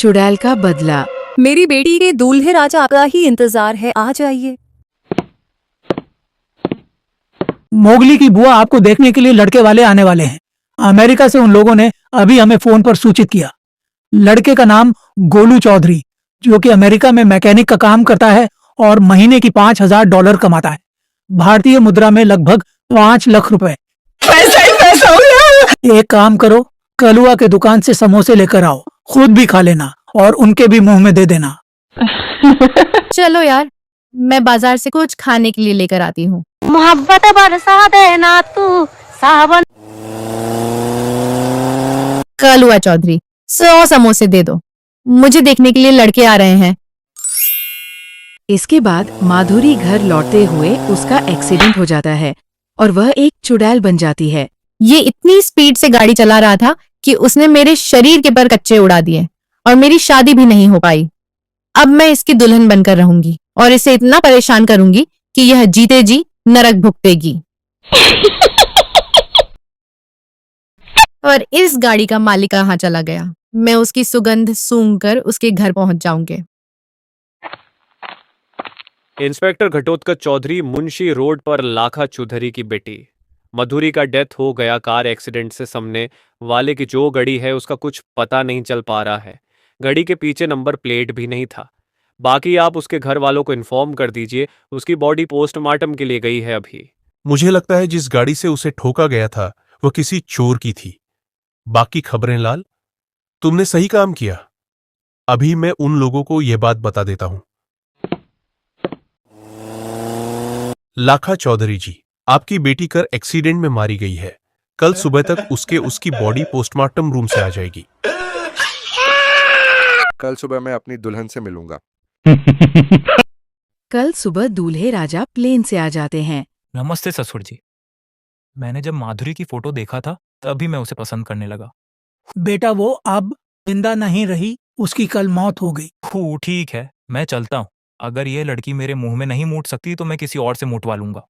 चुड़ैल का बदला। मेरी बेटी के दूल्हे राजा का ही इंतजार है, आ जाइए। मोगली की बुआ आपको देखने के लिए लड़के वाले आने वाले हैं। अमेरिका से उन लोगों ने अभी हमें फोन पर सूचित किया। लड़के का नाम गोलू चौधरी, जो कि अमेरिका में मैकेनिक का काम करता है और महीने की $5,000 कमाता है। भारतीय मुद्रा में लगभग 5 लाख रुपए। पैसा ही पैसा हो गया। एक काम करो, कलुआ के दुकान से समोसे लेकर आओ, खुद भी खा लेना और उनके भी मुंह में दे देना। चलो यार, मैं बाजार से कुछ खाने के लिए लेकर आती हूँ। मोहब्बत बरसा देना तू सावन। कलुआ चौधरी, 100 समोसे दे दो, मुझे देखने के लिए लड़के आ रहे हैं। इसके बाद माधुरी घर लौटते हुए उसका एक्सीडेंट हो जाता है और वह एक चुड़ैल बन जाती है। ये इतनी स्पीड से गाड़ी चला रहा था कि उसने मेरे शरीर के पर कच्चे उड़ा दिए और मेरी शादी भी नहीं हो पाई। अब मैं इसकी दुल्हन बनकर रहूंगी और इसे इतना परेशान करूंगी कि यह जीते जी नरक भुगतेगी। और इस गाड़ी का मालिक कहाँ चला गया? मैं उसकी सुगंध सूंघकर उसके घर पहुंच जाऊंगी। इंस्पेक्टर घटोत्कच चौधरी, मुंशी रोड पर लाखा चौधरी की बेटी मधुरी का डेथ हो गया कार एक्सीडेंट से। सामने वाले की जो गाड़ी है उसका कुछ पता नहीं चल पा रहा है। गाड़ी के पीछे नंबर प्लेट भी नहीं था। बाकी आप उसके घर वालों को इन्फॉर्म कर दीजिए। उसकी बॉडी पोस्टमार्टम के लिए गई है अभी। मुझे लगता है जिस गाड़ी से उसे ठोका गया था वह किसी चोर की थी। बाकी खबरें लाल, तुमने सही काम किया। अभी मैं उन लोगों को यह बात बता देता हूं। लाखा चौधरी जी, आपकी बेटी कर एक्सीडेंट में मारी गई है। कल सुबह तक उसकी बॉडी पोस्टमार्टम रूम से आ जाएगी। कल सुबह मैं अपनी दुल्हन से मिलूंगा। कल सुबह दूल्हे राजा प्लेन से आ जाते हैं। नमस्ते ससुर जी। मैंने जब माधुरी की फोटो देखा था तभी मैं उसे पसंद करने लगा। बेटा वो अब जिंदा नहीं रही, उसकी कल मौत हो गई। ठीक है, मैं चलता हूँ। अगर ये लड़की मेरे मुंह में नहीं मूट सकती तो मैं किसी और से मूटवा लूंगा।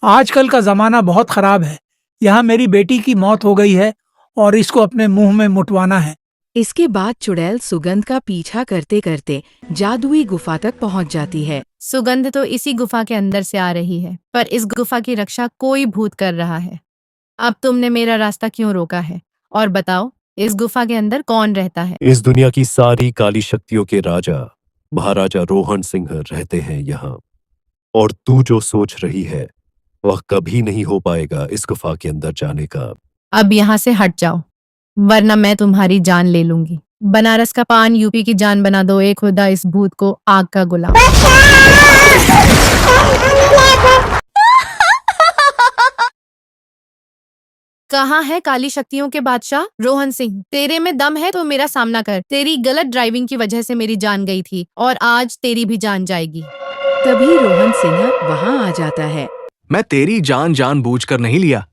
आजकल का जमाना बहुत खराब है। यहाँ मेरी बेटी की मौत हो गई है और इसको अपने मुंह में मुटवाना है। इसके बाद चुड़ैल सुगंध का पीछा करते करते जादुई गुफा तक पहुंच जाती है। सुगंध तो इसी गुफा के अंदर से आ रही है, पर इस गुफा की रक्षा कोई भूत कर रहा है। अब तुमने मेरा रास्ता क्यों रोका है? और बताओ, इस गुफा के अंदर कौन रहता है? इस दुनिया की सारी काली शक्तियों के राजा महाराजा रोहन सिंह रहते हैं यहाँ। और तू जो सोच रही है वह कभी नहीं हो पाएगा इस गुफा के अंदर जाने का। अब यहाँ से हट जाओ, वरना मैं तुम्हारी जान ले लूंगी। बनारस का पान यूपी की जान बना दो। ए खुदा, इस भूत को आग का गुलाम। कहाँ है काली शक्तियों के बादशाह रोहन सिंह? तेरे में दम है तो मेरा सामना कर। तेरी गलत ड्राइविंग की वजह से मेरी जान गई थी और आज तेरी भी जान जाएगी। तभी रोहन सिंह वहाँ आ जाता है। मैं तेरी जान जानबूझकर नहीं लिया,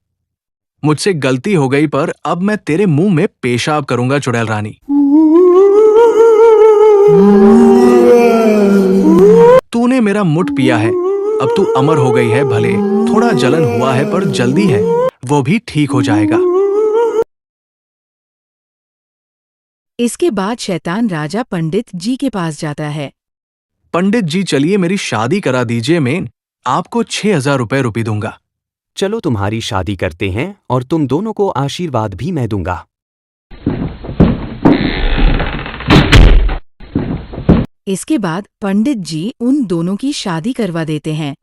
मुझसे गलती हो गई, पर अब मैं तेरे मुंह में पेशाब करूंगा चुड़ैल रानी। तूने मेरा मुठ पिया है, अब तू अमर हो गई है। भले थोड़ा जलन हुआ है पर जल्दी है, वो भी ठीक हो जाएगा। इसके बाद शैतान राजा पंडित जी के पास जाता है। पंडित जी चलिए मेरी शादी करा दीजिए, मैं आपको 6,000 रुपए रुपये दूंगा। चलो तुम्हारी शादी करते हैं और तुम दोनों को आशीर्वाद भी मैं दूंगा। इसके बाद पंडित जी उन दोनों की शादी करवा देते हैं।